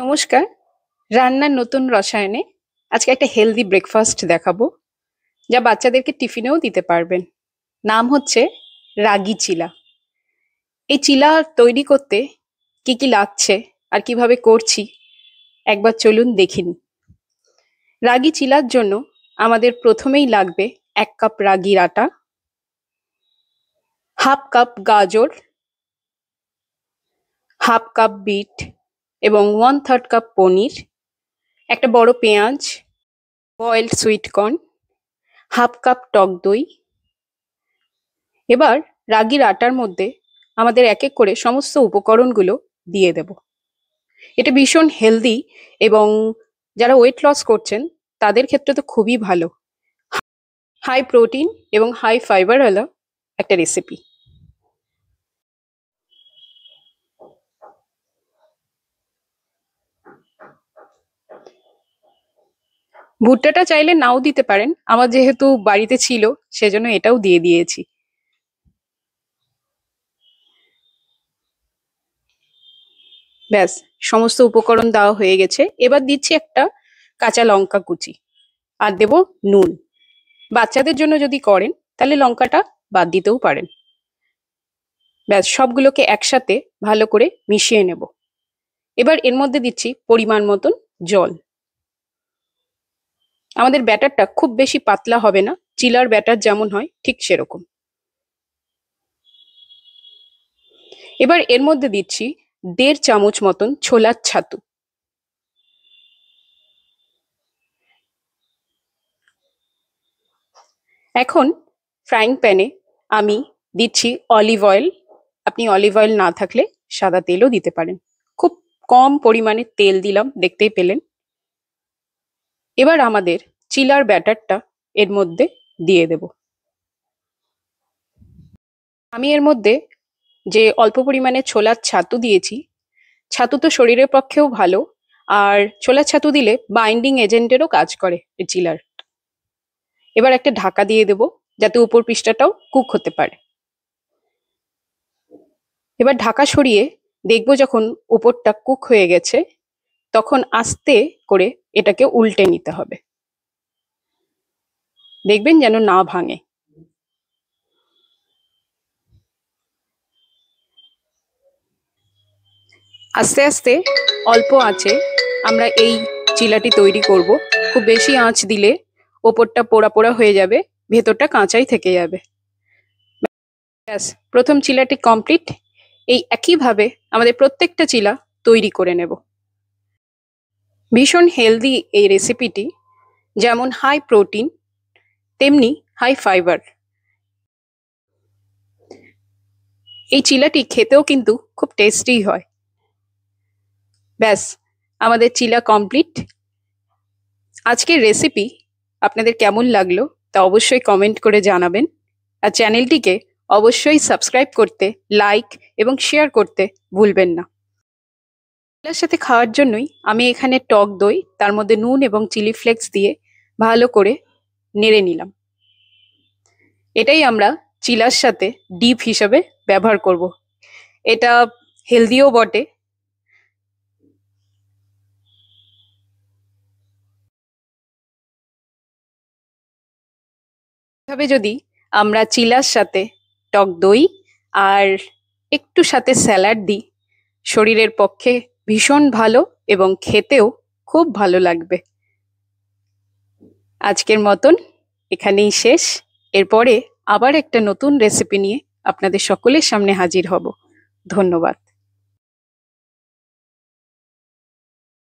নমস্কার। রান্নার নতুন রসায়নে আজকে একটা হেলদি ব্রেকফাস্ট দেখাবো, যা বাচ্চাদেরকে টিফিনেও দিতে পারবেন। নাম হচ্ছে রাগি চিলা। এই চিলা তৈরি করতে কি কি লাগছে আর কিভাবে করছি একবার চলুন দেখে নিই। রাগি চিলার জন্য আমাদের প্রথমেই লাগবে 1 কাপ রাগির আটা, হাফ কাপ গাজর, হাফ কাপ বিট এবং 1/3 কাপ পনির, একটা বড় পেঁয়াজ, boiled sweet corn, half cup টক দই। এবার রাগির আটার মধ্যে আমাদের এক এক করে সমস্ত উপকরণগুলো দিয়ে দেব। এটা ভীষণ হেলদি এবং যারা ওয়েট লস করছেন তাদের ক্ষেত্রে তো খুবই ভালো। হাই প্রোটিন এবং হাই ফাইবার ওয়ালা একটা রেসিপি। ভুট্টাটা চাইলে নাও দিতে পারেন, আমার যেহেতু বাড়িতে ছিল সেজন্য এটাও দিয়ে দিয়েছি। ব্যাস, সমস্ত উপকরণ দেওয়া হয়ে গেছে। এবার দিচ্ছি একটা কাঁচা লঙ্কা কুচি আর দেব নুন। বাচ্চাদের জন্য যদি করেন তাহলে লঙ্কাটা বাদ দিতেও পারেন। ব্যাস, সবগুলোকে একসাথে ভালো করে মিশিয়ে নেব। এবার এর মধ্যে দিচ্ছি পরিমাণ মতন জল। আমাদের ব্যাটারটা খুব বেশি পাতলা হবে না, চিলার ব্যাটার যেমন হয় ঠিক সেরকম। এবার এর মধ্যে দিচ্ছি 1.5 চামচ মতন ছোলার ছাতু। এখন ফ্রাইং প্যানে আমি দিচ্ছি অলিভ অয়েল। আপনি অলিভ অয়েল না থাকলে সাদা তেলও দিতে পারেন। খুব কম পরিমাণে তেল দিলাম, দেখতেই পেলেন। এবার আমাদের চিলার ব্যাটারটা এর মধ্যে দিয়ে দেব। আমি এর মধ্যে যে অল্প পরিমাণে ছোলার ছাতু দিয়েছি, ছাতু তো শরীরের পক্ষেও ভালো, আর ছোলার ছাতু দিলে বাইন্ডিং এজেন্টেরও কাজ করে এই চিলার। এবার একটা ঢাকা দিয়ে দেব যাতে উপর পৃষ্ঠাটাও কুক হতে পারে। এবার ঢাকা সরিয়ে দেখবো যখন উপরটা কুক হয়ে গেছে তখন আস্তে করে এটাকে উল্টে নিতে হবে। দেখবেন যেন না ভাঙে। আস্তে আস্তে অল্প আঁচে আমরা এই চিলাটি তৈরি করব। খুব বেশি আঁচ দিলে ওপরটা পোড়া পোড়া হয়ে যাবে, ভেতরটা কাঁচাই থেকে যাবে। ব্যাস, প্রথম চিলাটি কমপ্লিট। এই একইভাবে আমাদের প্রত্যেকটা চিলা তৈরি করে নেব। ভীষণ হেলদি এই রেসিপিটি, যেমন হাই প্রোটিন তেমনি হাই ফাইবার। এই চিলাটি খেতেও কিন্তু খুব টেস্টি হয়। ব্যাস, আমাদের চিলা কমপ্লিট। আজকের রেসিপি আপনাদের কেমন লাগলো তা অবশ্যই কমেন্ট করে জানাবেন, আর চ্যানেলটিকে অবশ্যই সাবস্ক্রাইব করতে, লাইক এবং শেয়ার করতে ভুলবেন না। চিলার সাথে খাওয়ার জন্যই আমি এখানে টক দই, তার মধ্যে নুন এবং চিলি ফ্লেক্স দিয়ে ভালো করে নেড়ে নিলাম। এটাই আমরা চিলার সাথে ডিপ হিসাবে ব্যবহার করব। এটা হেলদিও বটে। এভাবে যদি আমরা চিলার সাথে টক দই আর একটু সাথে স্যালাড দিই, শরীরের পক্ষে ভীষণ ভালো এবং খেতেও খুব ভালো লাগবে। আজকের মতন এখানেই শেষ। এরপরে আবার একটা নতুন রেসিপি নিয়ে আপনাদের সকলের সামনে হাজির হব। ধন্যবাদ।